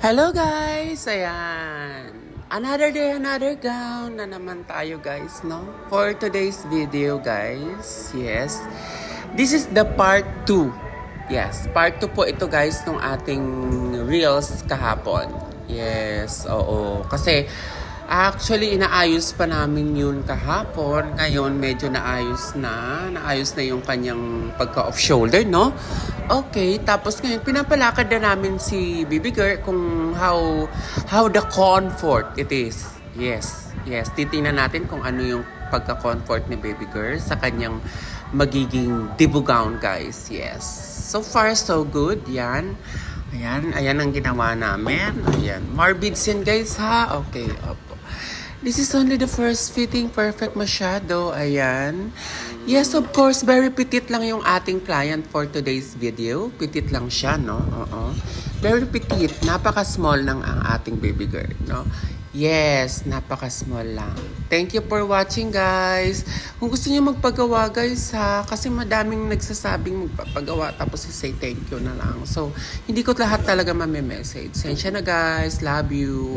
Hello guys! Ayan. Another day, another gown na naman tayo guys, no? For today's video guys, yes. This is the part 2. Yes, part 2 po ito guys ng ating reels kahapon. Yes, oo. Kasi actually inaayos pa namin yun kahapon. Ngayon medyo naayos na yung kanyang pagka-off shoulder, no? Okay, tapos ngayon pinapalakad na namin si Baby Girl kung how the comfort it is. Yes, yes. Titingnan natin kung ano yung pagka-comfort ni Baby Girl sa kanyang magiging dibu gown, guys. Yes. So far, so good. Yan. Ayan ang ginawa namin. Ayan. More beads yan, guys, ha? Okay, opo. This is only the first fitting. Perfect masyado. Ayan. Yes, of course, very petite lang yung ating client for today's video. Petite lang siya, no? Oo. Very petite. Napaka-small lang ang ating baby girl, no? Yes, napaka-small lang. Thank you for watching, guys. Kung gusto niyo magpagawa, guys, ha? Kasi madaming nagsasabing magpapagawa tapos say thank you na lang. So, hindi ko lahat talaga mame-message. Sensya na, guys. Love you.